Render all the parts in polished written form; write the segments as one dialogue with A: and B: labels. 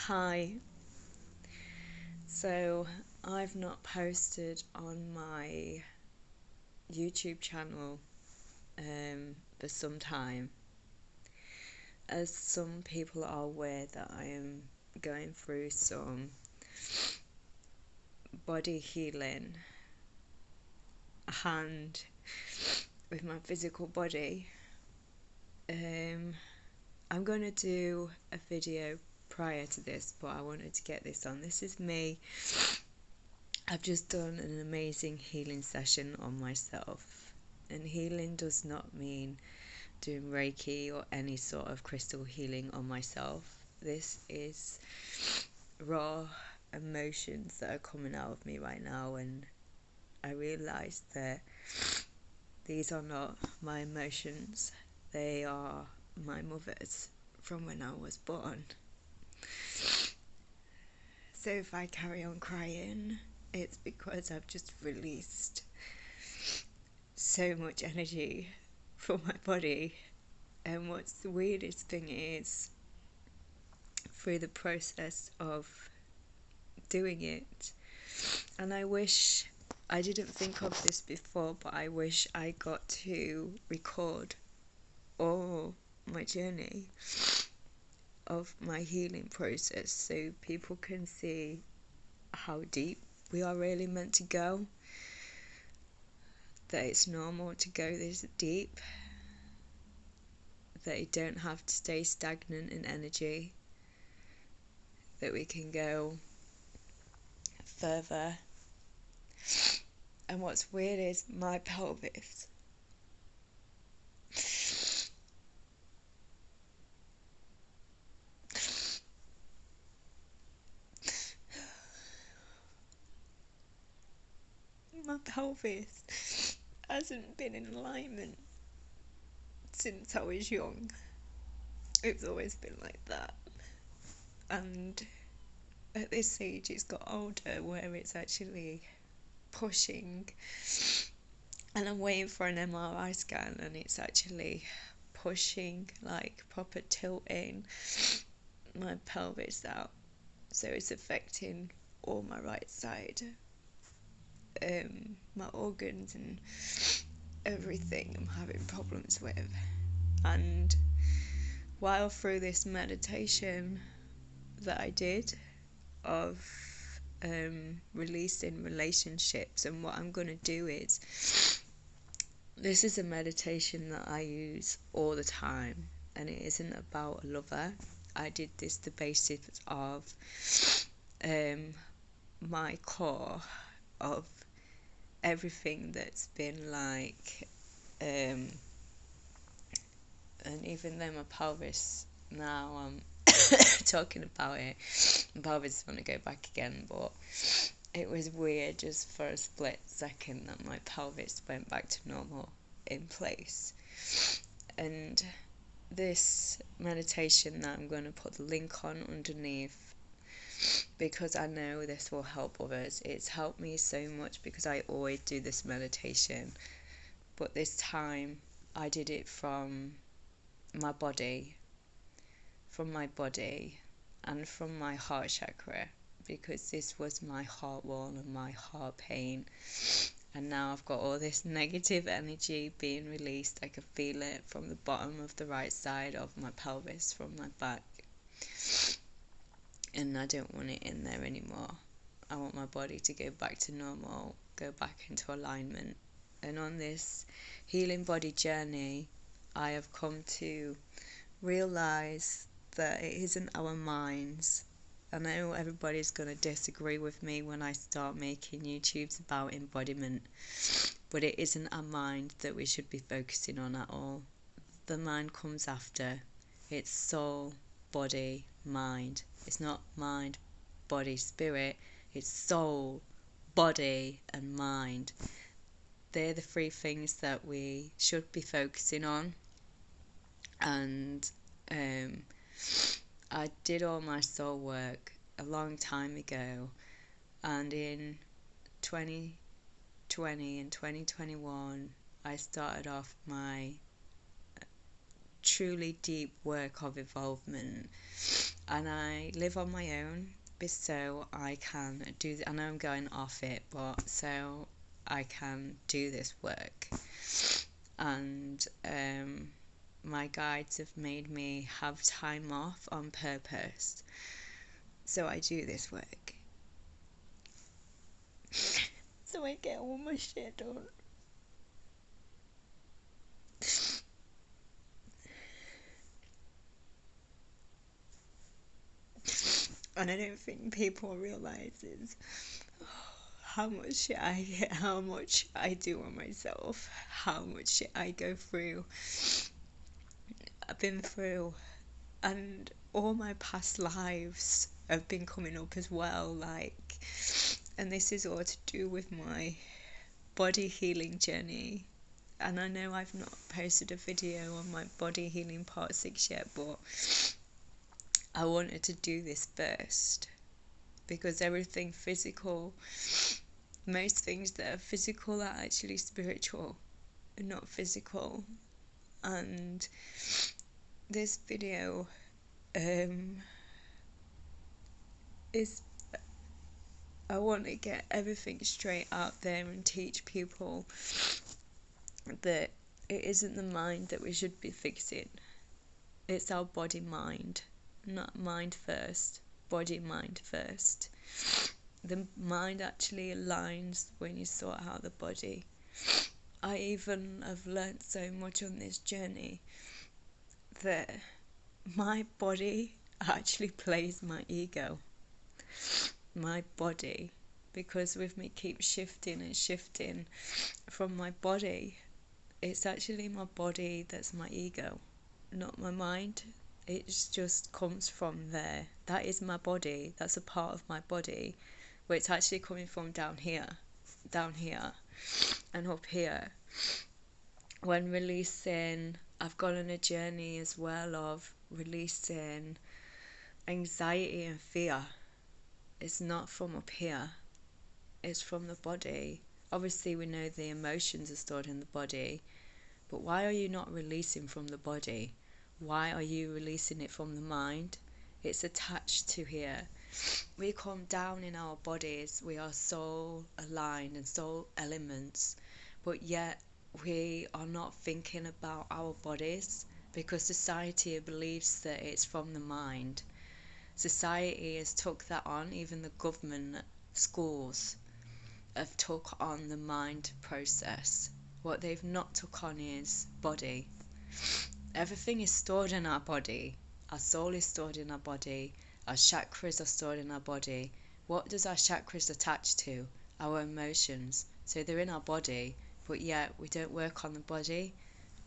A: Hi. So I've not posted on my YouTube channel for some time, as some people are aware that I am going through some body healing and with my physical body. I'm going to do a video prior to this, but I wanted to get this on. This is me. I've just done an amazing healing session on myself, and healing does not mean doing Reiki or any sort of crystal healing on myself. This is raw emotions that are coming out of me right now, and I realised that these are not my emotions, they are my mother's from when I was born. So if I carry on crying, it's because I've just released so much energy from my body. And what's the weirdest thing is, through the process of doing it, and I wish I didn't think of this before, but I wish I got to record all my journey of my healing process so people can see how deep we are really meant to go, that it's normal to go this deep, that you don't have to stay stagnant in energy, that we can go further. And what's weird is my pelvis. My pelvis hasn't been in alignment since I was young. It's always been like that. And at this age it's got older where it's actually pushing, and I'm waiting for an MRI scan, and it's actually pushing, like proper tilting my pelvis out, so it's affecting all my right side, my organs and everything I'm having problems with. And while through this meditation that I did of releasing relationships, and what I'm going to do is, this is a meditation that I use all the time, and it isn't about a lover. I did this the basis of my core of everything that's been like, and even though my pelvis, now I'm talking about it, my pelvis is going to go back again, but it was weird just for a split second that my pelvis went back to normal in place. And this meditation that I'm going to put the link on underneath, because I know this will help others. It's helped me so much because I always do this meditation, but this time I did it from my body, and from my heart chakra, because this was my heart wall and my heart pain, and now I've got all this negative energy being released. I can feel it from the bottom of the right side of my pelvis, from my back, and I don't want it in there anymore. I want my body to go back to normal, go back into alignment. And on this healing body journey, I have come to realise that it isn't our minds. I know everybody's going to disagree with me when I start making YouTubes about embodiment, but it isn't our mind that we should be focusing on at all. The mind comes after. It's soul, body, mind. It's not mind, body, spirit. It's soul, body and mind. They're the three things that we should be focusing on. And I did all my soul work a long time ago, and in 2020 and 2021 I started off my truly deep work of involvement, and I live on my own, so I can do. I know I'm going off it, but so I can do this work, and my guides have made me have time off on purpose, so I do this work. So I get all my shit done. And I don't think people realise how much shit I get, how much I do on myself, how much shit I go through, I've been through, and all my past lives have been coming up as well, like, and this is all to do with my body healing journey. And I know I've not posted a video on my body healing part 6 yet, but I wanted to do this first, because everything physical, most things that are physical are actually spiritual and not physical. And this video is, I want to get everything straight out there and teach people that it isn't the mind that we should be fixing. It's our body mind, not mind first, body mind first. The mind actually aligns when you sort out the body. I even have learnt so much on this journey that my body actually plays my ego. My body, because with me keep shifting and shifting from my body, it's actually my body that's my ego, not my mind. It just comes from there. That is my body. That's a part of my body, where it's actually coming from down here, and up here. When releasing, I've gone on a journey as well of releasing anxiety and fear. It's not from up here, it's from the body. Obviously we know the emotions are stored in the body, but why are you not releasing from the body? Why are you releasing it from the mind? It's attached to here. We come down in our bodies, we are soul aligned and soul elements, but yet we are not thinking about our bodies because society believes that it's from the mind. Society has took that on, even the government, schools have took on the mind process. What they've not took on is body. Everything is stored in our body. Our soul is stored in our body. Our chakras are stored in our body. What does our chakras attach to? Our emotions. So they're in our body, but yet we don't work on the body.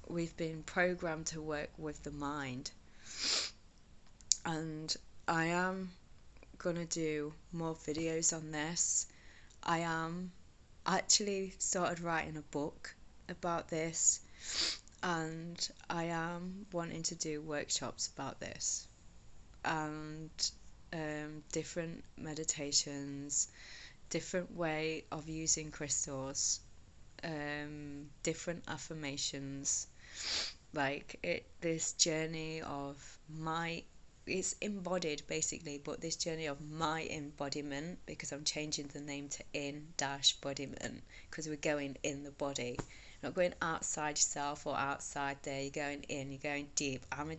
A: We've been programmed to work with the mind. And I am going to do more videos on this. I am actually started writing a book about this, and I am wanting to do workshops about this, and different meditations, different way of using crystals, different affirmations, like this journey of it's embodied basically, but this journey of my embodiment, because I'm changing the name to in-bodiment, because we're going in the body, not going outside yourself or outside there. You're going in, you're going deep. I'm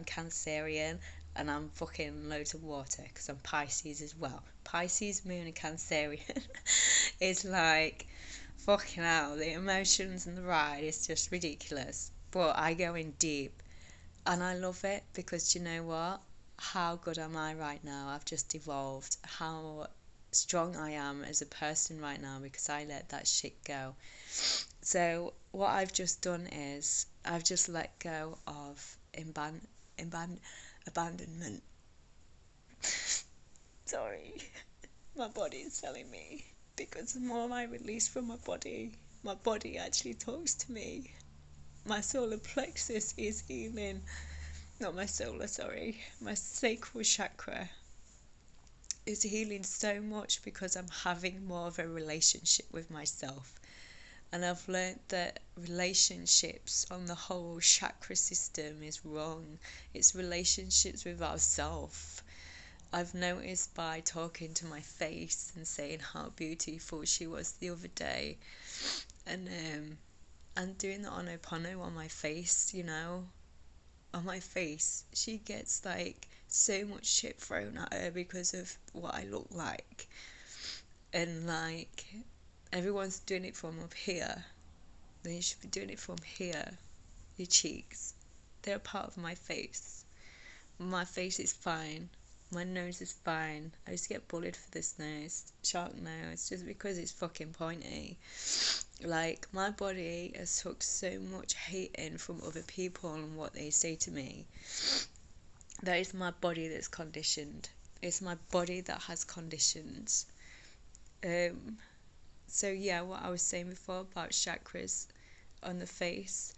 A: Cancerian, and I'm fucking loads of water because I'm Pisces as well. Pisces, Moon and Cancerian is like fucking hell. The emotions and the ride is just ridiculous, but I go in deep. And I love it because, you know what? How good am I right now? I've just evolved. How strong I am as a person right now because I let that shit go. So what I've just done is I've just let go of abandonment. Sorry, my body is telling me, because the more I release from my body actually talks to me. My solar plexus is healing, not my solar, sorry, my sacral chakra is healing so much because I'm having more of a relationship with myself. And I've learned that relationships on the whole chakra system is wrong. It's relationships with ourselves. I've noticed by talking to my face and saying how beautiful she was the other day, and doing the Ho'oponopono on my face, on my face, she gets like so much shit thrown at her because of what I look like. And like, everyone's doing it from up here. Then you should be doing it from here. Your cheeks. They're a part of my face. My face is fine. My nose is fine. I used to get bullied for this nose. Shark nose. Just because it's fucking pointy. Like, my body has took so much hating from other people and what they say to me. That is my body that's conditioned. It's my body that has conditions. So yeah, what I was saying before about chakras on the face,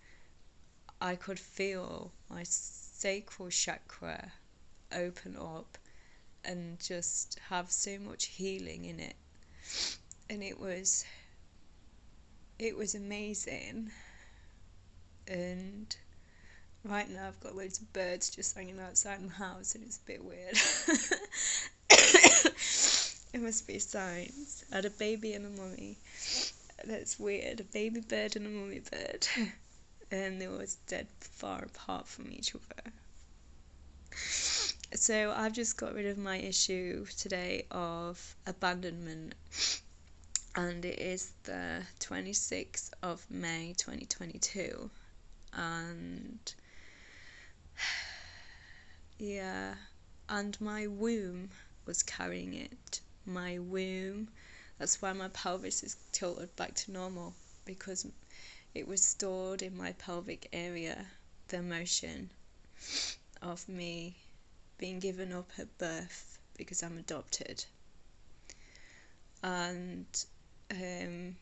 A: I could feel my sacral chakra open up and just have so much healing in it. And it was amazing. And right now I've got loads of birds just hanging outside my house and it's a bit weird. It must be signs. I had a baby and a mummy. That's weird. A baby bird and a mummy bird. And they were dead far apart from each other. So I've just got rid of my issue today of abandonment. And it is the 26th of May 2022. And yeah, and my womb was carrying it. My womb, that's why my pelvis is tilted back to normal, because it was stored in my pelvic area, the emotion of me being given up at birth because I'm adopted. And the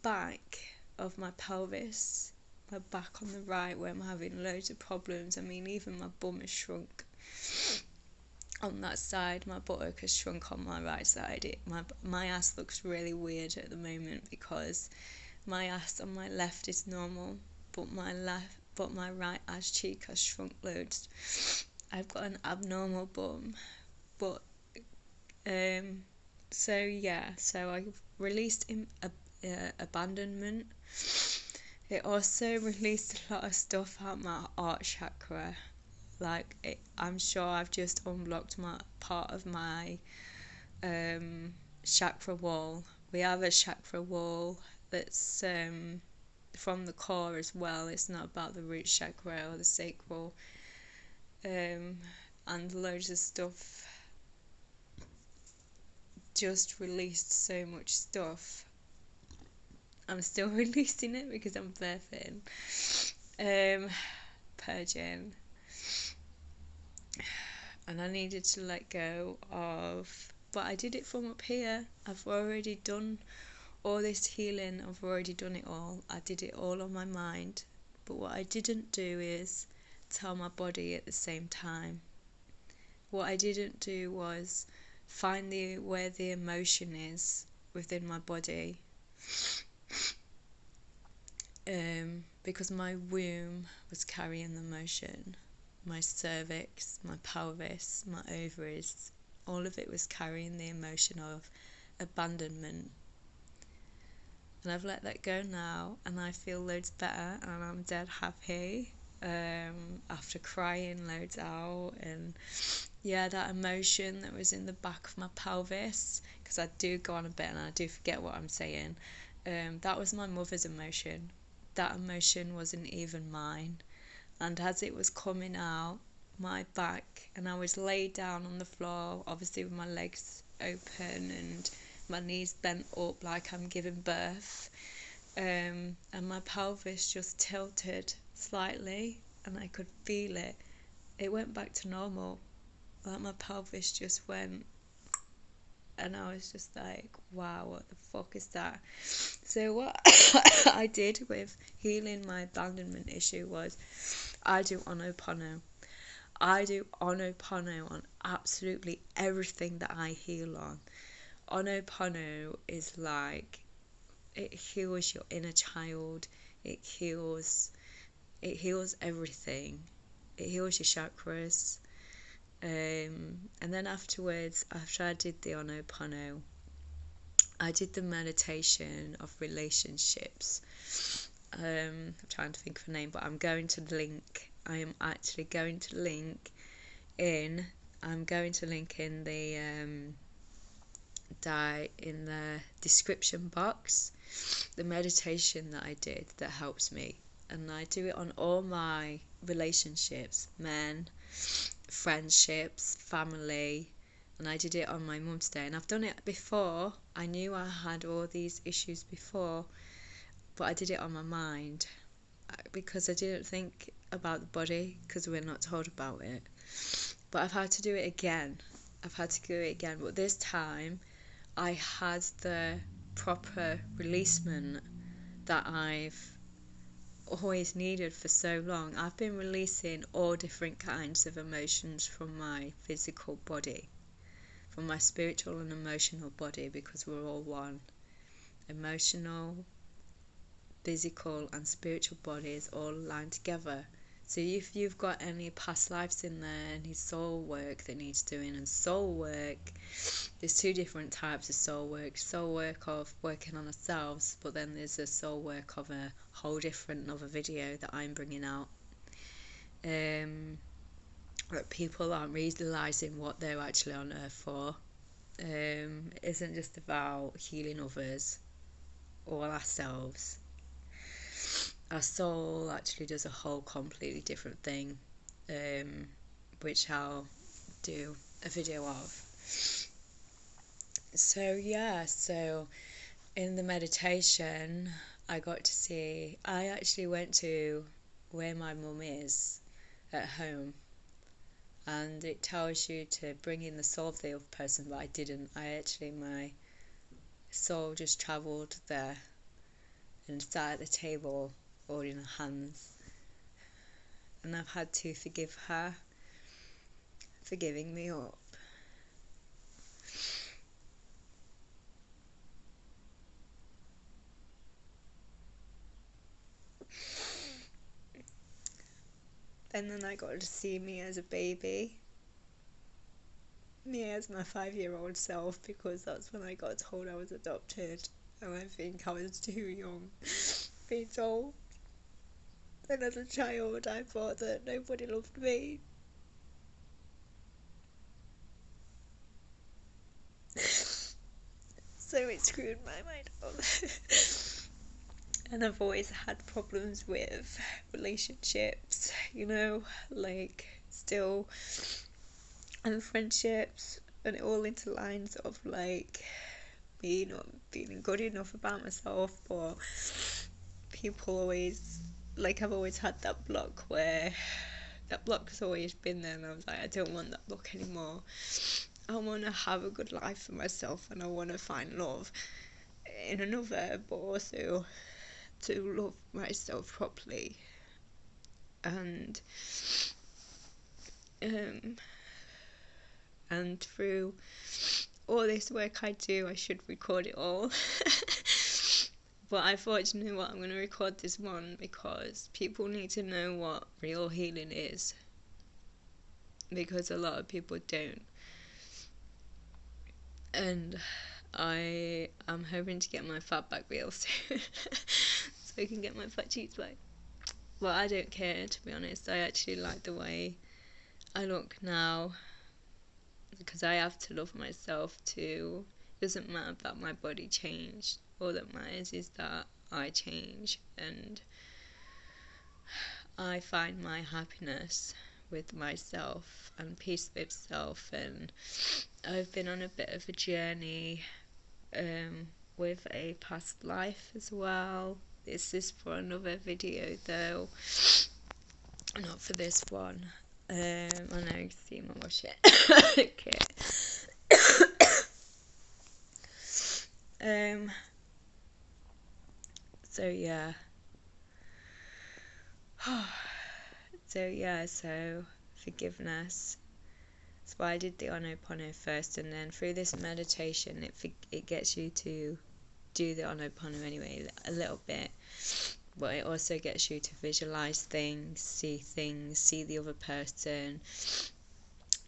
A: back of my pelvis, my back on the right, where I'm having loads of problems. I mean, even my bum has shrunk on that side. My buttock has shrunk on my right side. My ass looks really weird at the moment because my ass on my left is normal, but my right ass cheek has shrunk loads. I've got an abnormal bum, but so I released abandonment. It also released a lot of stuff out my heart chakra. I'm sure I've just unblocked my part of my chakra wall. We have a chakra wall that's from the core as well. It's not about the root chakra or the sacral. And loads of stuff. Just released so much stuff. I'm still releasing it because I'm birthing. Purging. And I needed to let go of, but I did it from up here. I've already done all this healing. I've already done it all. I did it all on my mind. But what I didn't do is tell my body at the same time. What I didn't do was find where the emotion is within my body. Because my womb was carrying the emotion. My cervix, my pelvis, my ovaries, all of it was carrying the emotion of abandonment. And I've let that go now, and I feel loads better, and I'm dead happy after crying loads out. And yeah, that emotion that was in the back of my pelvis, because I do go on a bit and I do forget what I'm saying, that was my mother's emotion. That emotion wasn't even mine. And as it was coming out my back, and I was laid down on the floor, obviously with my legs open and my knees bent up like I'm giving birth, and my pelvis just tilted slightly, and I could feel it. It went back to normal. Like, my pelvis just went, and I was just like, wow, what the fuck is that? So what I did with healing my abandonment issue was I do Ho'oponopono. I do Ho'oponopono on absolutely everything that I heal on. Ho'oponopono is like It heals your inner child. It heals everything. It heals your chakras. And then afterwards, after I did the Ho'oponopono, I did the meditation of relationships. I'm trying to think of a name, but I am actually going to link in the description box the meditation that I did that helps me, and I do it on all my relationships, men, friendships, family, and I did it on my mum's day. And I've done it before. I knew I had all these issues before, but I did it on my mind because I didn't think about the body, because we're not told about it. But I've had to do it again. But this time I had the proper releasement that I've always needed for so long. I've been releasing all different kinds of emotions from my physical body, from my spiritual and emotional body, because we're all one. Emotional, physical and spiritual bodies all aligned together. So if you've got any past lives in there, any soul work that needs doing, and soul work, there's two different types of soul work. Soul work of working on ourselves, but then there's a soul work of a whole different another video that I'm bringing out. That people aren't realising what they're actually on earth for. It isn't just about healing others or ourselves. Our soul actually does a whole completely different thing, which I'll do a video of. So in the meditation I actually went to where my mum is at home, and it tells you to bring in the soul of the other person, but I didn't. My soul just travelled there and sat at the table holding her hands, and I've had to forgive her for giving me up. And then I got to see me as a baby, me as my 5-year-old self, because that's when I got told I was adopted, and I think I was too young being told. And as a child I thought that nobody loved me. So it screwed my mind up. And I've always had problems with relationships, still, and friendships, and it all into lines of me not feeling good enough about myself, or people always, I've always had that block where that block has always been there, and I was like, I don't want that block anymore. I want to have a good life for myself, and I want to find love in another, but also to love myself properly. And through all this work I do, I should record it all. But I thought, you know what, I'm going to record this one because people need to know what real healing is, because a lot of people don't. And I am hoping to get my fat back real soon so I can get my fat cheeks back. Well, I don't care, to be honest. I actually like the way I look now, because I have to love myself too. It doesn't matter that my body changed. All that matters is that I change, and I find my happiness with myself and peace with self. And I've been on a bit of a journey with a past life as well. This is for another video though, not for this one. I know you can see my wash it. Okay. So forgiveness. That's why I did the Ho'oponopono first, and then through this meditation it gets you to do the Ho'oponopono anyway, a little bit. But it also gets you to visualize things, see the other person,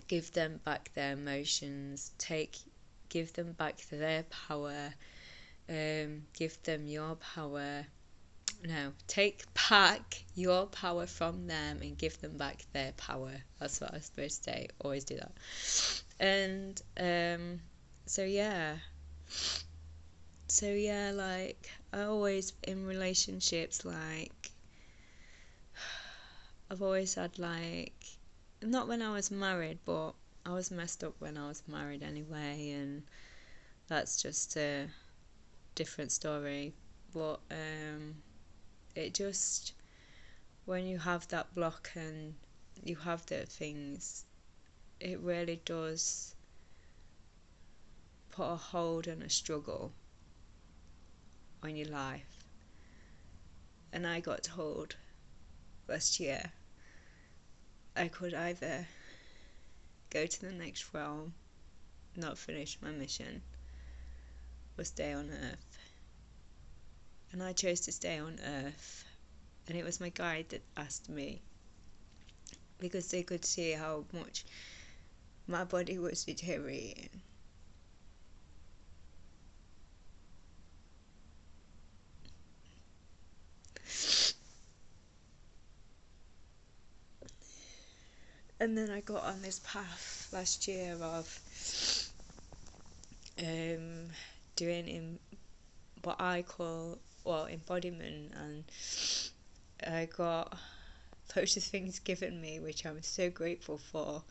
A: give them back their emotions, give them back their power, give them your power. No, take back your power from them and give them back their power. That's what I was supposed to say. Always do that. And so yeah, like, I always, in relationships, like, I've always had, like, not when I was married, but I was messed up when I was married anyway, and that's just a different story. But it just, when you have that block and you have the things, it really does put a hold on a struggle on your life. And I got told last year I could either go to the next realm, not finish my mission, or stay on Earth. And I chose to stay on Earth. And it was my guide that asked me, because they could see how much my body was deteriorating. And then I got on this path last year of doing what I call, embodiment, and I got loads of things given me, which I'm so grateful for.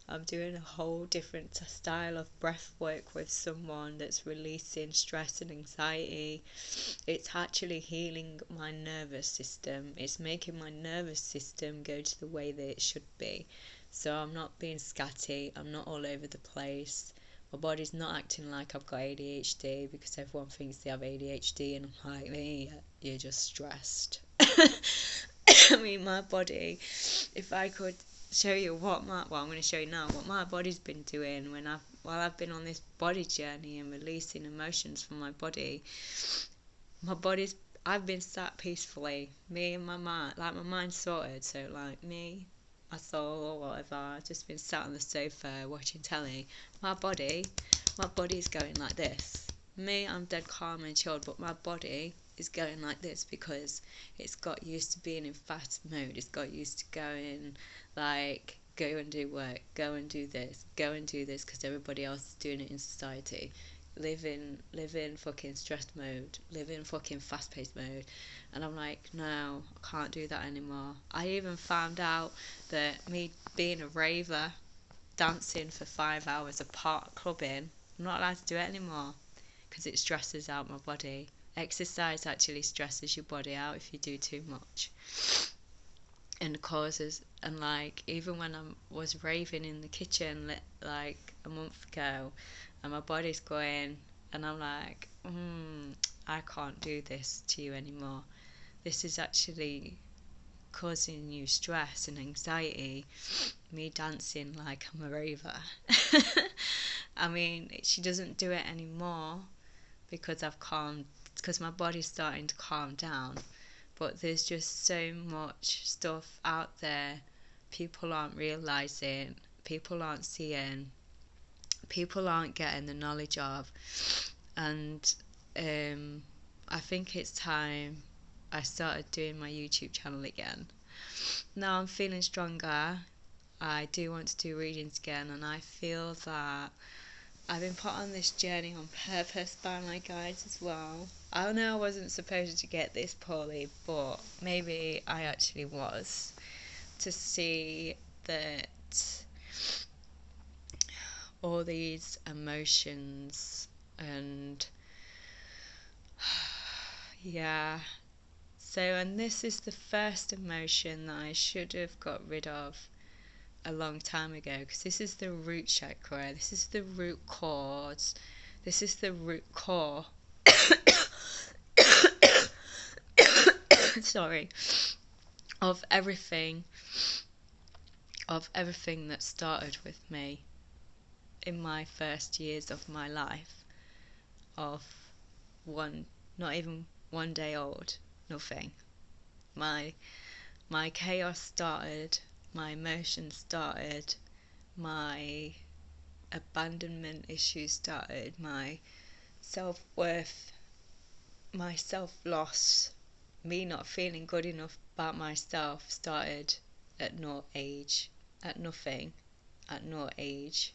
A: I'm doing a whole different style of breath work with someone that's releasing stress and anxiety. It's actually healing my nervous system. It's making my nervous system go to the way that it should be. So I'm not being scatty, I'm not all over the place. My body's not acting like I've got ADHD, because everyone thinks they have ADHD, and I'm like, hey, you're just stressed. I mean, my body, if I could show you I'm going to show you now what my body's been doing while I've been on this body journey and releasing emotions from my body. I've been sat peacefully, me and my mind, like, my mind's sorted, so, like, me, my soul, or whatever, I've just been sat on the sofa watching telly. My body's going like this. Me, I'm dead calm and chilled, but my body is going like this because it's got used to being in fast mode. It's got used to going, like, go and do work, go and do this, because everybody else is doing it in society. Live in fucking stress mode, live in fucking fast-paced mode. And I'm like, no, I can't do that anymore. I even found out that me being a raver, dancing for 5 hours apart, clubbing, I'm not allowed to do it anymore because it stresses out my body. Exercise actually stresses your body out if you do too much, and causes, and, like, even when I was raving in the kitchen like a month ago, and my body's going, and I'm like, I can't do this to you anymore. This is actually causing you stress and anxiety, me dancing like I'm a raver. I mean, she doesn't do it anymore because my body's starting to calm down. But there's just so much stuff out there people aren't realising, people aren't seeing, people aren't getting the knowledge of. And I think it's time I started doing my YouTube channel again. Now I'm feeling stronger. I do want to do readings again, and I feel that I've been put on this journey on purpose by my guides as well. I know I wasn't supposed to get this poorly, but maybe I actually was, to see that all these emotions and yeah. So, and this is the first emotion that I should have got rid of a long time ago, because this is the root chakra, this is the root cause, this is the root core sorry, of everything that started with me in my first years of my life, of not even 1 day old. Nothing. My chaos started, my emotions started, my abandonment issues started, my self-worth, my self-loss, me not feeling good enough about myself started at no age, at nothing, at no age.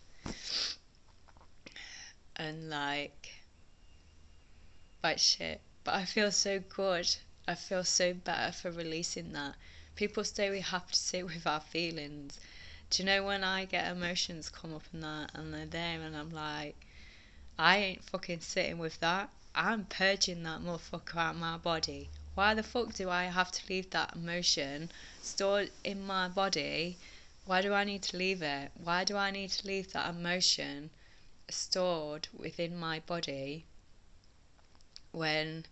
A: And shit. But I feel so good. I feel so better for releasing that. People say we have to sit with our feelings. Do you know when I get emotions come up and that, and they're there, and I'm like, I ain't fucking sitting with that. I'm purging that motherfucker out of my body. Why the fuck do I have to leave that emotion stored in my body? Why do I need to leave it? Why do I need to leave that emotion stored within my body when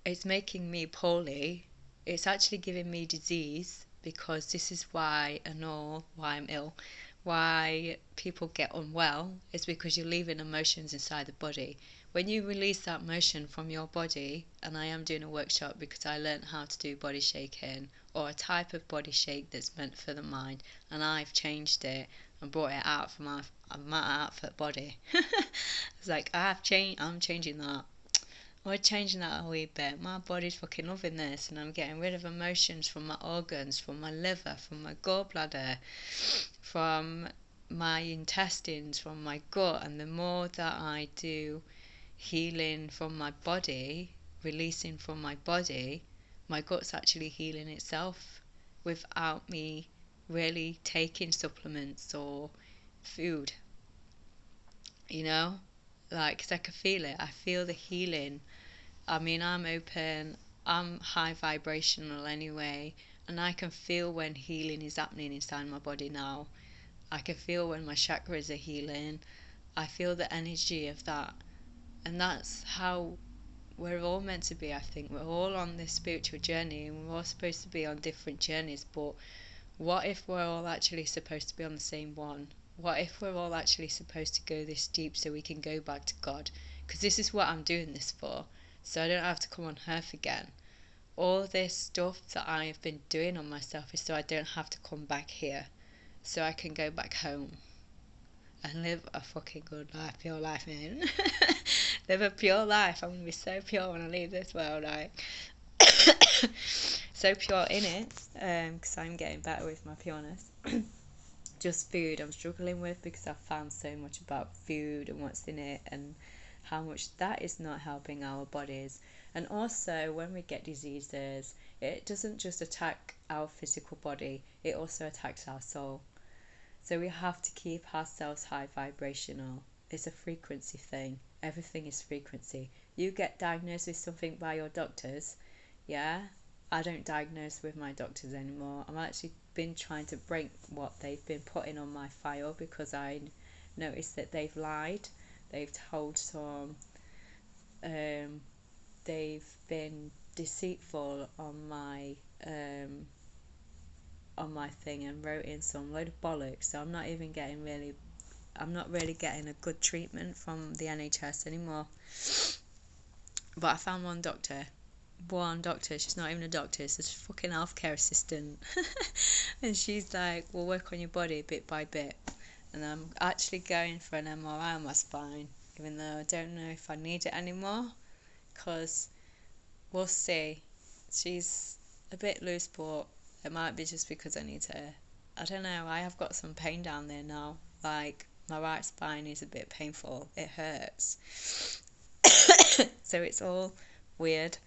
A: it's making me poorly? It's actually giving me disease, because this is why I know why I'm ill. Why people get unwell is because you're leaving emotions inside the body. When you release that emotion from your body, and I am doing a workshop because I learned how to do body shaking, or a type of body shake that's meant for the mind, and I've changed it and brought it out from my outfit body. It's like I'm changing that. We're changing that a wee bit. My body's fucking loving this, and I'm getting rid of emotions from my organs, from my liver, from my gallbladder, from my intestines, from my gut. And the more that I do healing from my body, releasing from my body, my gut's actually healing itself without me really taking supplements or food, you know? Like, 'cause I can feel it. I feel the healing. I mean, I'm open, I'm high vibrational anyway, and I can feel when healing is happening inside my body now. I can feel when my chakras are healing. I feel the energy of that. And that's how we're all meant to be, I think. We're all on this spiritual journey, and we're all supposed to be on different journeys, but what if we're all actually supposed to be on the same one? What if we're all actually supposed to go this deep so we can go back to God? Because this is what I'm doing this for, so I don't have to come on earth again. All this stuff that I have been doing on myself is so I don't have to come back here, so I can go back home and live a fucking good life, pure life, man. Live a pure life. I'm gonna be so pure when I leave this world, right? So pure in it, because I'm getting better with my pureness. Just food I'm struggling with, because I've found so much about food and what's in it, and how much that is not helping our bodies. And also, when we get diseases, it doesn't just attack our physical body, it also attacks our soul. So we have to keep ourselves high vibrational. It's a frequency thing. Everything is frequency. You get diagnosed with something by your doctors, yeah? I don't diagnose with my doctors anymore. I've actually been trying to break what they've been putting on my file, because I noticed that they've lied. They've told some, they've been deceitful on my thing, and wrote in some load of bollocks. So I'm not really getting a good treatment from the NHS anymore. But I found one doctor, she's not even a doctor, she's a fucking healthcare assistant. And she's like, we'll work on your body bit by bit. And I'm actually going for an MRI on my spine, even though I don't know if I need it anymore, because we'll see. She's a bit loose, but it might be just because I need to, I don't know, I have got some pain down there now. Like, my right spine is a bit painful, it hurts. So it's all weird.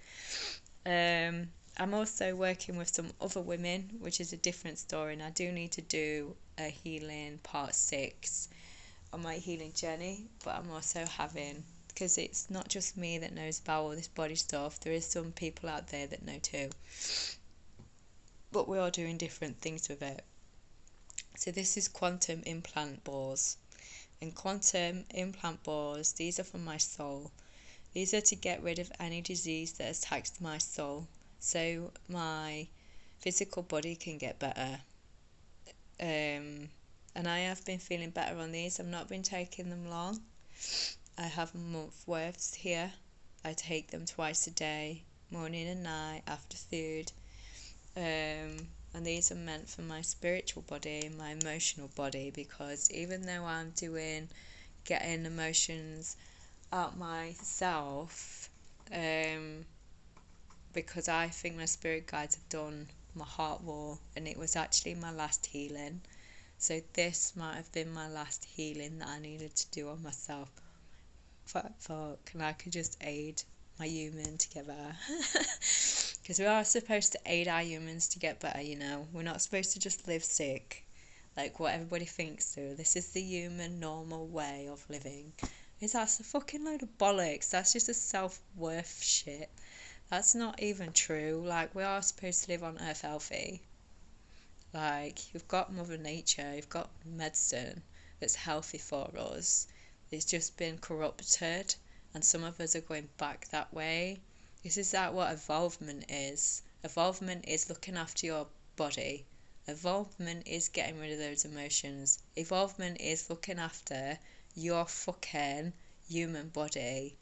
A: I'm also working with some other women, which is a different story, and I do need to do a healing part 6 on my healing journey. But I'm also having, because it's not just me that knows about all this body stuff, there is some people out there that know too, but we're all doing different things with it. So this is quantum implant balls, and quantum implant balls, these are from my soul. These are to get rid of any disease that attacks my soul, so my physical body can get better. And I have been feeling better on these. I've not been taking them long. I have a month worths here. I take them twice a day, morning and night, after food. And these are meant for my spiritual body and my emotional body, because even though I'm getting emotions out myself, because I think my spirit guides have done my heart wall, and it was actually my last healing. So this might have been my last healing that I needed to do on myself. Fuck, and I could just aid my human to get better. Because we are supposed to aid our humans to get better, you know. We're not supposed to just live sick, like what everybody thinks do. This is the human normal way of living. That's a fucking load of bollocks. That's just a self-worth shit. That's not even true. Like, we are supposed to live on Earth healthy. Like, you've got Mother Nature, you've got medicine that's healthy for us. It's just been corrupted, and some of us are going back that way. This is like what evolvement is. Evolvement is looking after your body. Evolvement is getting rid of those emotions. Evolvement is looking after your fucking human body.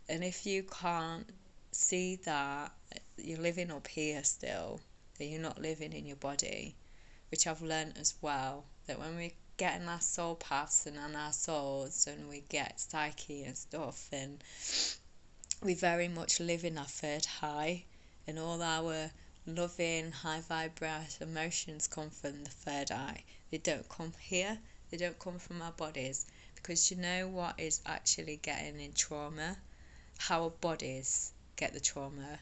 A: And if you can't see that, you're living up here still, that you're not living in your body, which I've learned as well, that when we get in our soul paths and on our souls, and we get psyche and stuff, and we very much live in our third eye, and all our loving high vibrant emotions come from the third eye. They don't come here, they don't come from our bodies, because you know what is actually getting in trauma? How our bodies get the trauma,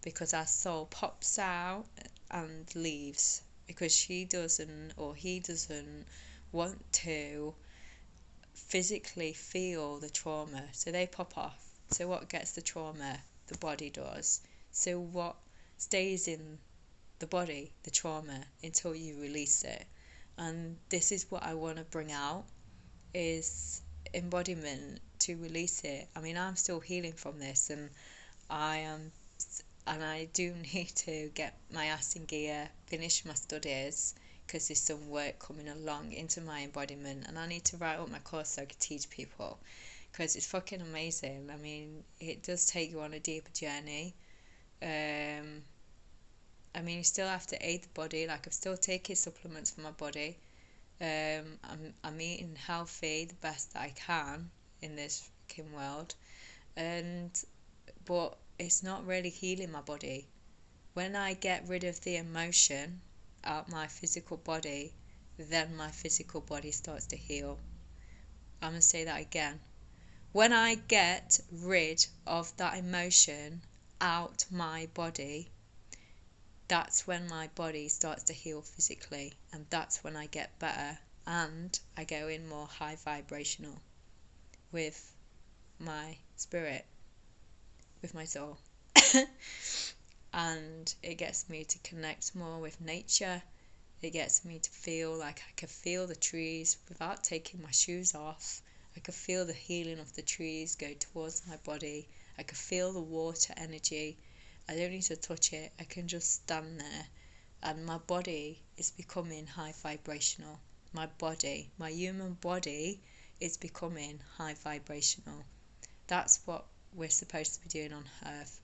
A: because our soul pops out and leaves, because she doesn't or he doesn't want to physically feel the trauma, so they pop off. So what gets the trauma? The body does. So what stays in the body? The trauma, until you release it. And this is what I want to bring out, is embodiment, to release it. I mean, I'm still healing from this, and I do need to get my ass in gear, finish my studies, because there's some work coming along into my embodiment, and I need to write up my course so I can teach people, because it's fucking amazing. I mean, it does take you on a deeper journey. I mean, you still have to aid the body. Like, I'm still taking supplements for my body. I'm eating healthy the best that I can in this fucking world, but it's not really healing my body. When I get rid of the emotion out my physical body, then my physical body starts to heal. I'm going to say that again. When I get rid of that emotion out my body, that's when my body starts to heal physically, and that's when I get better, and I go in more high vibrational with my spirit, with my soul. And it gets me to connect more with nature. It gets me to feel like I can feel the trees without taking my shoes off. I can feel the healing of the trees go towards my body. I can feel the water energy. I don't need to touch it. I can just stand there, and my body is becoming high vibrational. My body, my human body, is becoming high vibrational. That's what we're supposed to be doing on Earth,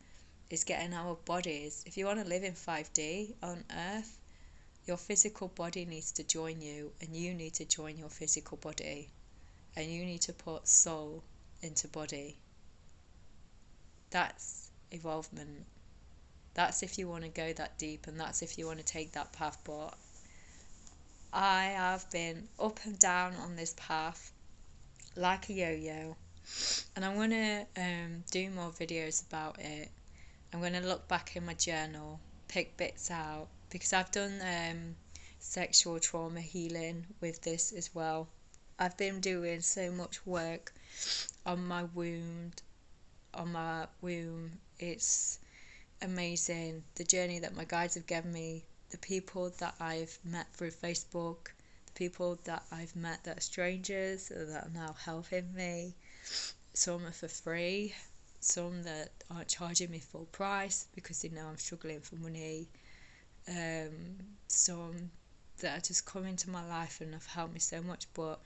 A: is getting our bodies. If you want to live in 5D on Earth, your physical body needs to join you, and you need to join your physical body, and you need to put soul into body. That's evolvement. That's if you want to go that deep, and that's if you want to take that path. But I have been up and down on this path like a yo-yo, and I'm going to do more videos about it. I'm going to look back in my journal, pick bits out, because I've done sexual trauma healing with this as well. I've been doing so much work on my womb. It's amazing, the journey that my guides have given me, the people that I've met through Facebook, the people that I've met that are strangers that are now helping me. Some are for free, some that aren't charging me full price because they know I'm struggling for money, some that are just come into my life and have helped me so much, but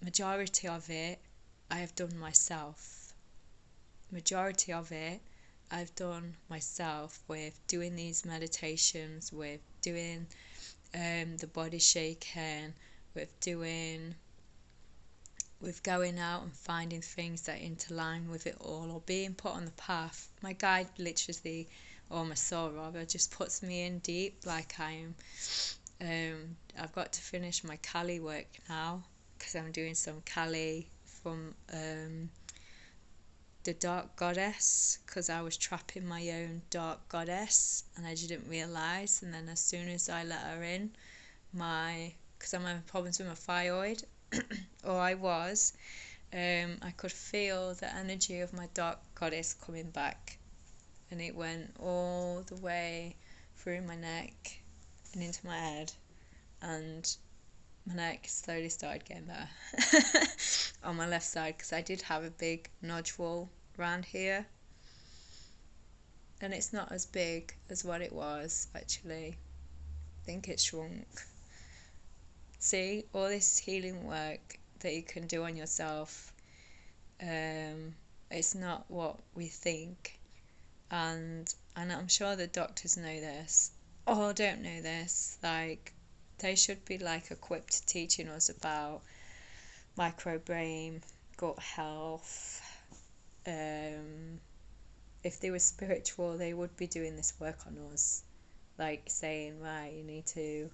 A: majority of it I have done myself. Majority of it I've done myself, with doing these meditations, with doing the body shaking, with going out and finding things that interline with it all, or being put on the path. My guide literally, or my soul rather, just puts me in deep, like I've got to finish my Kali work now, because I'm doing some Kali from the dark goddess, because I was trapping my own dark goddess and I didn't realise. And then as soon as I let her in, because I'm having problems with my thyroid, or I could feel the energy of my dark goddess coming back, and it went all the way through my neck and into my head, and my neck slowly started getting better on my left side, because I did have a big nodule around here, and it's not as big as what it was actually. I think it shrunk. See, all this healing work that you can do on yourself, it's not what we think, and I'm sure the doctors know this, or don't know this. Like, they should be like equipped teaching us about microbrain, gut health. If they were spiritual, they would be doing this work on us, like saying, right, you need to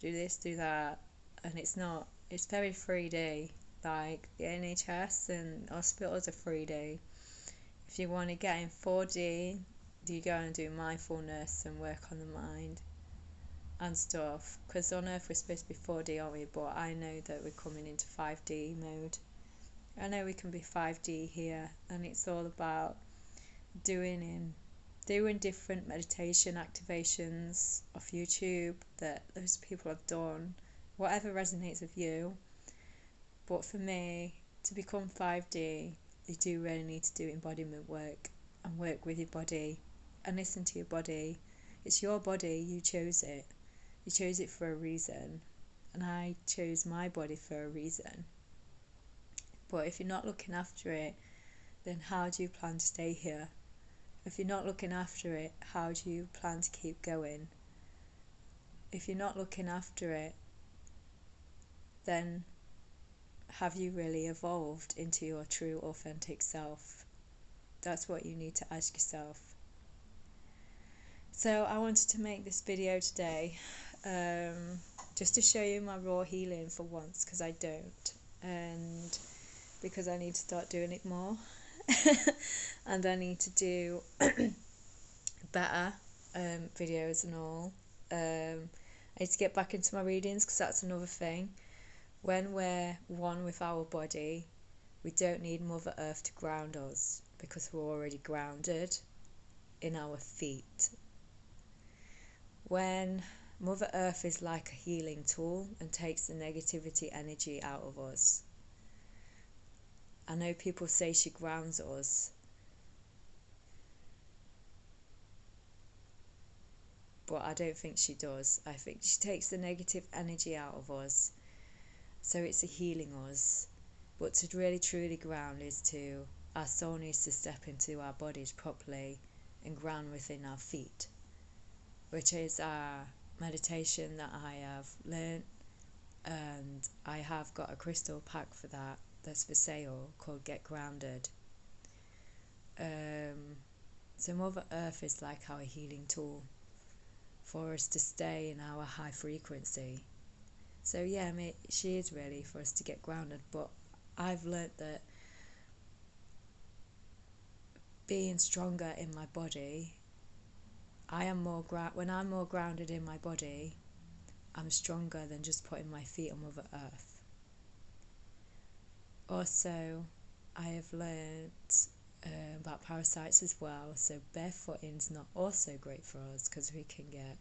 A: do this, do that. And it's not, it's very 3D. Like, the NHS and hospitals are 3D. If you want to get in 4D, you go and do mindfulness and work on the mind and stuff, because on Earth we're supposed to be 4D, aren't we? But I know that we're coming into 5D mode. I know we can be 5D here, and it's all about doing different meditation activations off YouTube that those people have done, whatever resonates with you. But for me, to become 5D, you do really need to do embodiment work and work with your body and listen to your body. It's your body, you chose it. You chose it for a reason, and I chose my body for a reason. But if you're not looking after it, then how do you plan to stay here? If you're not looking after it, how do you plan to keep going? If you're not looking after it, then have you really evolved into your true authentic self? That's what you need to ask yourself. So I wanted to make this video today, just to show you my raw healing for once, because I don't, and because I need to start doing it more. And I need to do better videos and all. I need to get back into my readings, because that's another thing. When we're one with our body, we don't need Mother Earth to ground us, because we're already grounded in our feet. When Mother Earth is like a healing tool and takes the negativity energy out of us. I know people say she grounds us, but I don't think she does. I think she takes the negative energy out of us, so it's a healing us. But to really truly ground is to, our soul needs to step into our bodies properly and ground within our feet, which is our meditation that I have learnt, and I have got a crystal pack for that that's for sale, called Get Grounded. So Mother Earth is like our healing tool for us to stay in our high frequency. So yeah, she is really for us to get grounded, but I've learnt that being stronger in my body, when I'm more grounded in my body, I'm stronger than just putting my feet on Mother Earth. Also, I have learnt about parasites as well, so barefooting's not also great for us, because we can get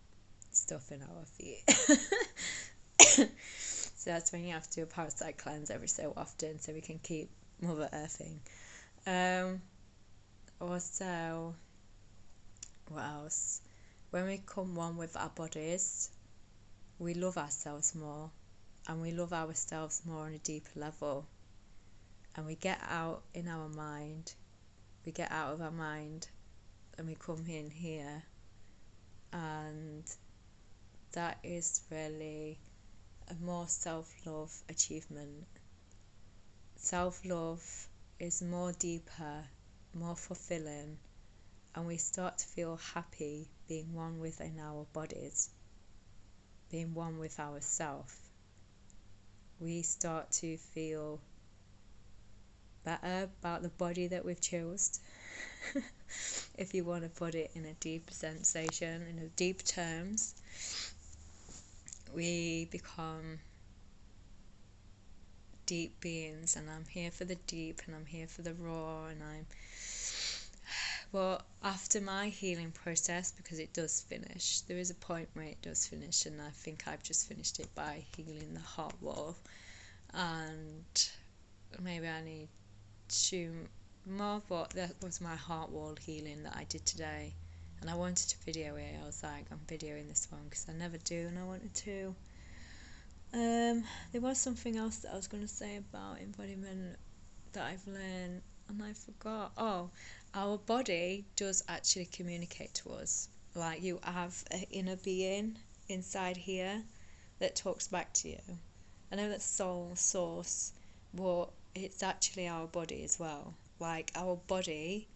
A: stuff in our feet. So that's when you have to do a parasite cleanse every so often, so we can keep Mother Earthing. Also, what else? When we come one with our bodies, we love ourselves more, and we love ourselves more on a deeper level. and we get out in our mind, we get out of our mind and we come in here, and that is really a more self-love achievement. Self-love is more deeper, more fulfilling, and we start to feel happy being one within our bodies, being one with ourselves. We start to feel better about the body that we've chosen. If you want to put it in a deep sensation, in a deep terms, we become deep beings, and I'm here for the deep, and I'm here for the raw, and well, after my healing process, because it does finish, there is a point where it does finish, and I think I've just finished it by healing the heart wall, and maybe I need to more, but that was my heart wall healing that I did today, and I wanted to video it. I was like, I'm videoing this one because I never do, and I wanted to. There was something else that I was going to say about embodiment that I've learned, and I forgot. Oh, our body does actually communicate to us. Like, you have an inner being inside here that talks back to you. I know that's soul, source, but it's actually our body as well. Like, our body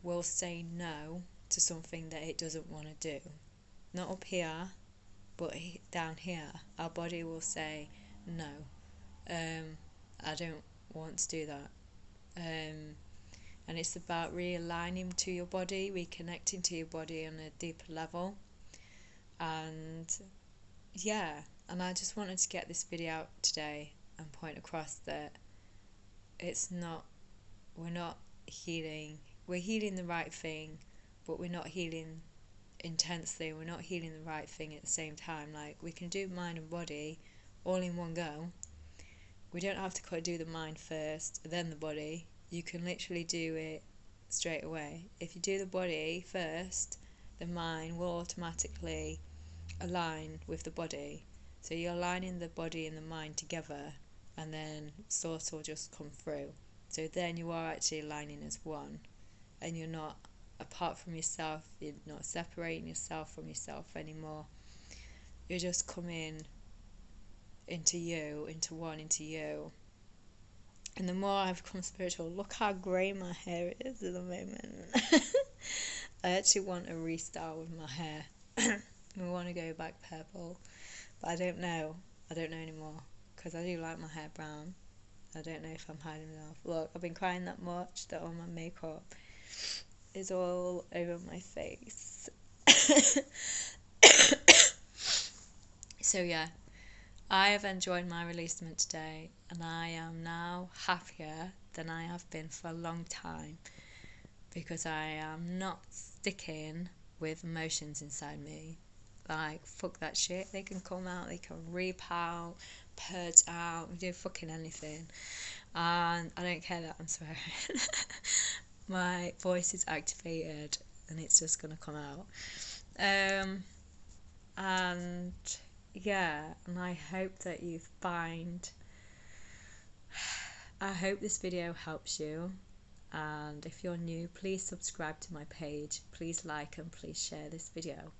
A: will say no to something that it doesn't want to do. Not up here, but down here. Our body will say, no, I don't want to do that. And it's about realigning to your body, reconnecting to your body on a deeper level. And yeah, and I just wanted to get this video out today and point across that it's not, we're not healing, we're healing the right thing, but we're not healing intensely, we're not healing the right thing at the same time. Like, we can do mind and body all in one go. We don't have to do the mind first, then the body. You can literally do it straight away. If you do the body first, the mind will automatically align with the body. So you're aligning the body and the mind together, and then source will just come through. So then you are actually aligning as one, and you're not apart from yourself, you're not separating yourself from yourself anymore. You're just coming into you, into one, into you. And the more I've become spiritual, look how grey my hair is at the moment. I actually want a restyle with my hair. I want to go back purple, but I don't know anymore, because I do like my hair brown. I don't know if I'm hiding it off. Look, I've been crying that much that all my makeup is all over my face. So yeah, I have enjoyed my releasement today, and I am now happier than I have been for a long time, because I am not sticking with emotions inside me. Like, fuck that shit. They can come out, they can reap out, purge out, do fucking anything. And I don't care that I'm swearing. My voice is activated and it's just gonna come out. And yeah, and I hope that you find, I hope this video helps you. And if you're new, please subscribe to my page, please like and please share this video.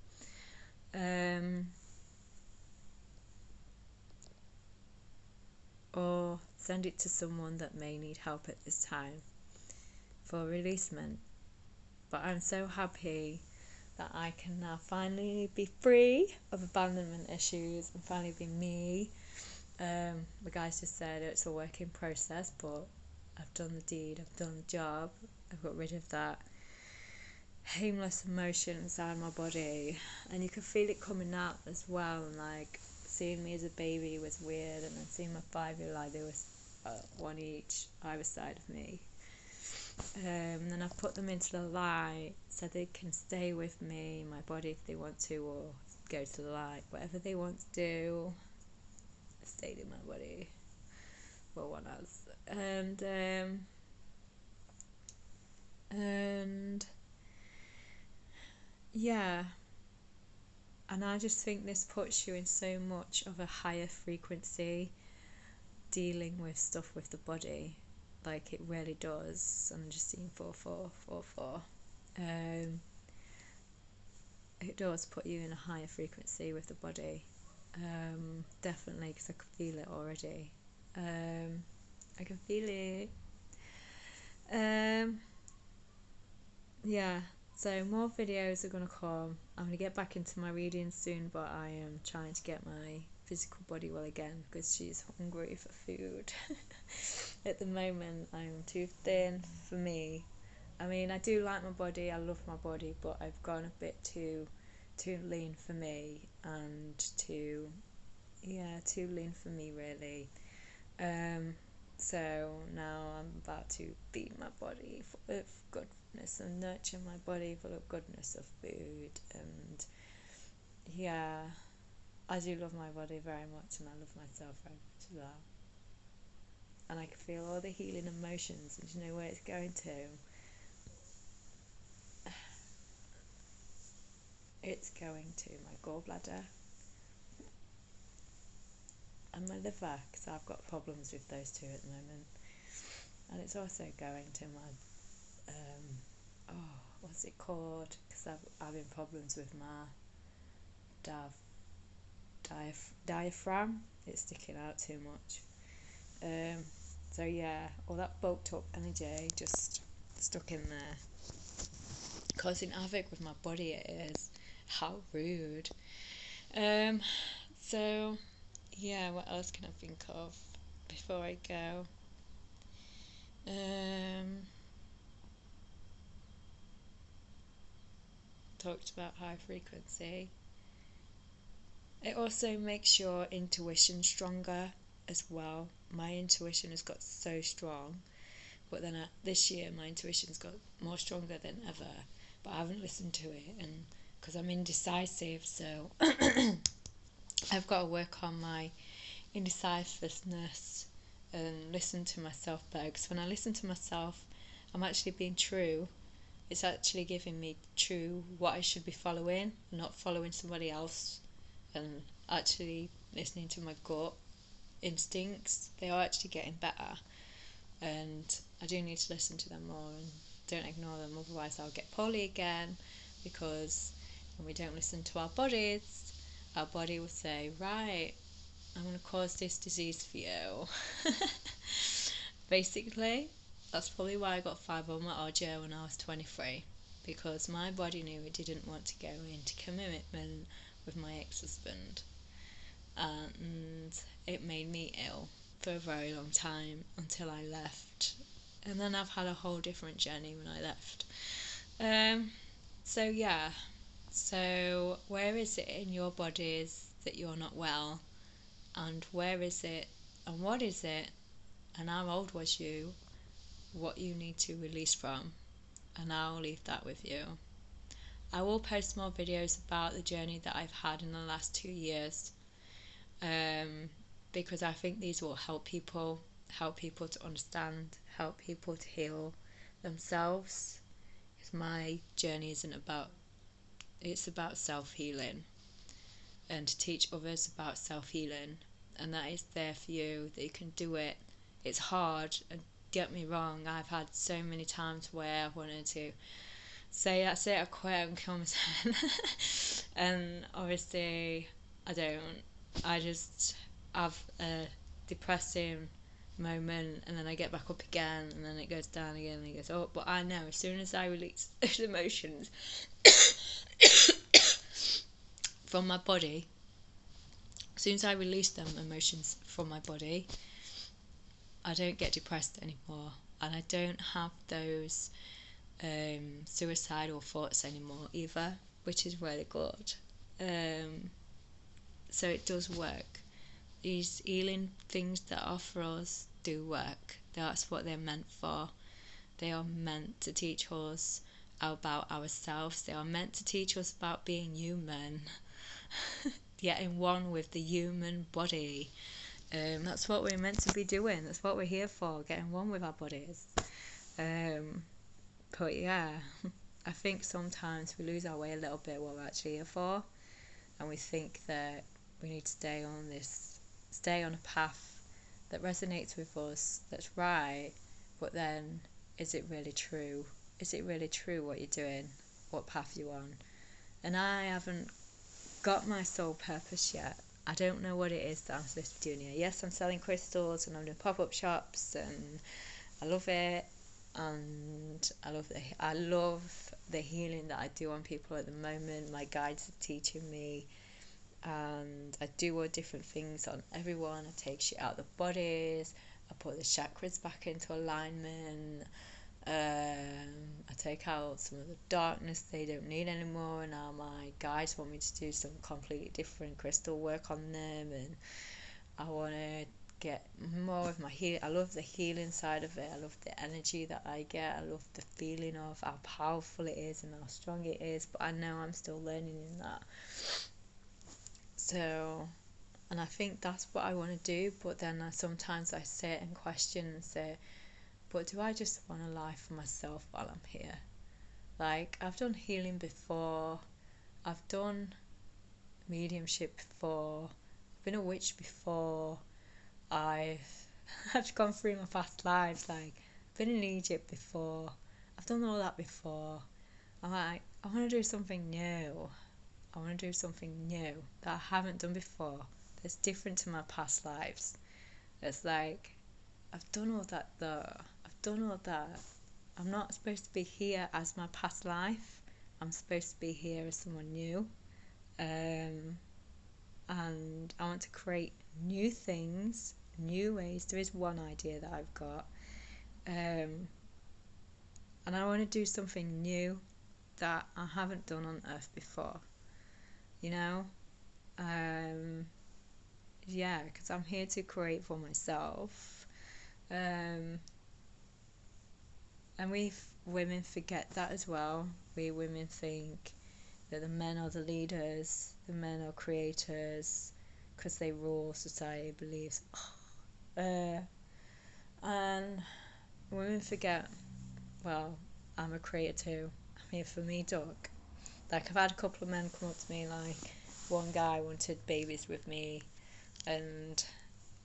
A: Or send it to someone that may need help at this time for releasement. But I'm so happy that I can now finally be free of abandonment issues and finally be me. The guys just said it's a work in process, but I've done the deed, I've done the job, I've got rid of that aimless emotion inside my body, and you can feel it coming out as well. And like, seeing me as a baby was weird, and then seeing my 5-year-old, like, there was one each either side of me. And then I've put them into the light so they can stay with me in my body if they want to, or go to the light, whatever they want to do. I stayed in my body. Well, one else. And yeah, and I just think this puts you in so much of a higher frequency, dealing with stuff with the body. like it really does. I'm just seeing 4444. It does put you in a higher frequency with the body, definitely, because I can feel it already. I can feel it. Yeah, so more videos are going to come. I'm going to get back into my reading soon, but I am trying to get my physical body well again because she's hungry for food. At the moment, I'm too thin for me. I mean, I do like my body, I love my body, but I've gone a bit too lean for me, and too lean for me, really. So now I'm about to feed my body full of goodness and nurture my body full of goodness of food. And yeah, I do love my body very much, and I love myself very much as well. And I can feel all the healing emotions, and do you know where it's going to? It's going to my gallbladder and my liver, because I've got problems with those two at the moment. And it's also going to my what's it called? Because I'm having problems with my diaphragm. It's sticking out too much. So yeah, all that bulked up energy just stuck in there, causing havoc with my body. It is. How rude. So yeah, what else can I think of before I go? Talked about high frequency. It also makes your intuition stronger as well. My intuition has got so strong, but then this year my intuition's got more stronger than ever, but I haven't listened to it, and because I'm indecisive, so I've got to work on my indecisiveness and listen to myself better, because when I listen to myself, I'm actually being true. It's actually giving me true what I should be following, not following somebody else, and actually listening to my gut instincts. They are actually getting better, and I do need to listen to them more and don't ignore them, otherwise I'll get poorly again, because when we don't listen to our bodies, our body will say, right, I'm going to cause this disease for you. Basically, that's probably why I got fibromyalgia when I was 23, because my body knew it didn't want to go into commitment with my ex-husband, and it made me ill for a very long time until I left, and then I've had a whole different journey when I left. So yeah, so where is it in your bodies that you're not well, and where is it, and what is it, and how old was you, what you need to release from, and I'll leave that with you. I will post more videos about the journey that I've had in the last 2 years, because I think these will help people to understand, help people to heal themselves. Because my journey it's about self-healing, and to teach others about self-healing, and that is there for you, that you can do it. It's hard, and get me wrong, I've had so many times where I wanted to say that's it, I quit and kill myself. And obviously I don't. I just have a depressing moment, and then I get back up again, and then it goes down again, and it goes up. But I know as soon as I release those emotions from my body, as soon as I release them emotions from my body, I don't get depressed anymore, and I don't have those suicidal thoughts anymore either, which is really good. So it does work. These healing things that are for us do work. That's what they're meant for. They are meant to teach us about ourselves. They are meant to teach us about being human, getting one with the human body. That's what we're meant to be doing. That's what we're here for, getting one with our bodies. But yeah, I think sometimes we lose our way a little bit what we're actually here for, and we think that we need to stay on a path that resonates with us, that's right, but then, is it really true? Is it really true what you're doing? What path you're on? And I haven't got my soul purpose yet. I don't know what it is that I'm supposed to be doing here. Yes, I'm selling crystals and I'm doing pop-up shops and I love it, and I love the healing that I do on people at the moment. My guides are teaching me, and I do all different things on everyone. I take shit out of the bodies, I put the chakras back into alignment, I take out some of the darkness they don't need anymore. Now my guides want me to do some completely different crystal work on them, and I want to get more of my healing. I love the healing side of it. I love the energy that I get. I love the feeling of how powerful it is and how strong it is, but I know I'm still learning in that. So, and I think that's what I want to do, but then sometimes I sit and question and say, but do I just want a life for myself while I'm here? Like, I've done healing before, I've done mediumship before, I've been a witch before, I've gone through my past lives, like, I've been in Egypt before, I've done all that before. I'm like, I want to do something new. I want to do something new that I haven't done before, that's different to my past lives. It's like, I've done all that though. I've done all that. I'm not supposed to be here as my past life. I'm supposed to be here as someone new. And I want to create new things, new ways. There is one idea that I've got. And I want to do something new that I haven't done on Earth before. You know? Yeah, because I'm here to create for myself. And we women forget that as well. We women think that the men are the leaders, the men are creators, because they rule society believes. And women forget, well, I'm a creator too. I'm here for me, dog. Like, I've had a couple of men come up to me, like, one guy wanted babies with me, and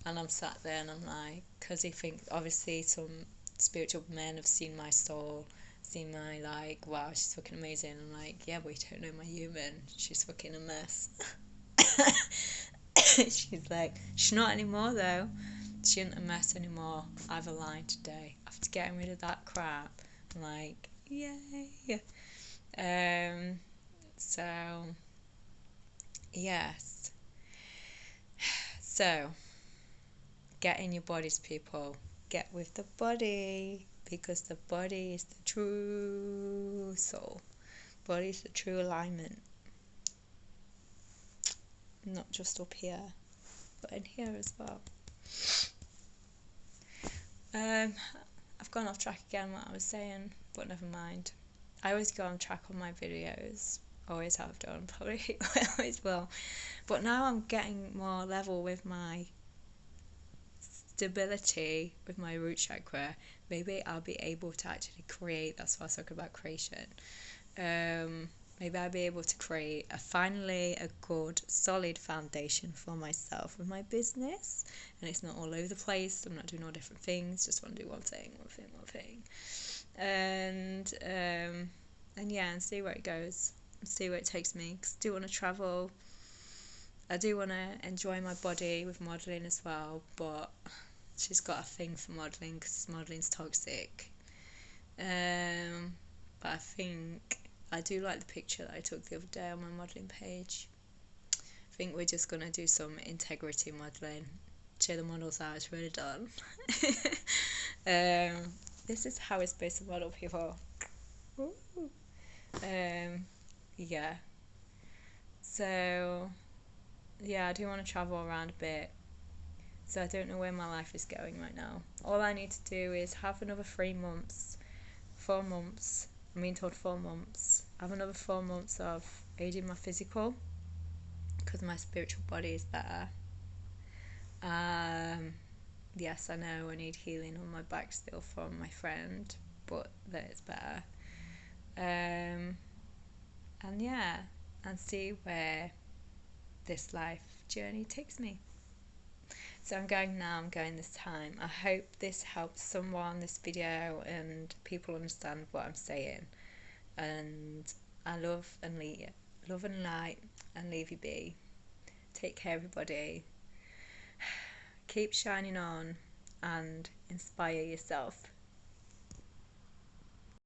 A: I'm sat there and I'm like, because he thinks, obviously some spiritual men have seen my soul, seen my, like, wow, she's fucking amazing. I'm like, yeah, but you don't know my human, she's fucking a mess. She's like, she's not anymore though, she isn't a mess anymore, I've aligned today, after getting rid of that crap. I'm like, yay. So yes, so get in your bodies, people. Get with the body, because the body is the true soul. Body is the true alignment. Not just up here, but in here as well. I've gone off track again what I was saying, but never mind. I always go on track on my videos. Always have done, probably always will. But now I'm getting more level with my stability, with my root chakra. Maybe I'll be able to actually create. That's why I was talking about creation. Maybe I'll be able to create finally a good solid foundation for myself with my business, and it's not all over the place. I'm not doing all different things, just want to do one thing, and yeah, and see where it goes, see where it takes me, because I do want to travel. I do want to enjoy my body with modelling as well, but she's got a thing for modelling because modeling's toxic. But I think I do like the picture that I took the other day on my modelling page. I think we're just going to do some integrity modelling. Show the models how it's really done. This is how it's supposed to model people. Yeah. So, yeah, I do want to travel around a bit. So I don't know where my life is going right now. All I need to do is have another 3 months, 4 months. I'm being told 4 months. Have another 4 months of aiding my physical, because my spiritual body is better. Yes, I know I need healing on my back still from my friend, but that is better. And yeah, and see where this life journey takes me. So I'm going now, I'm going this time. I hope this helps someone, this video, and people understand what I'm saying. And I love and light and leave you be. Take care, everybody. Keep shining on and inspire yourself.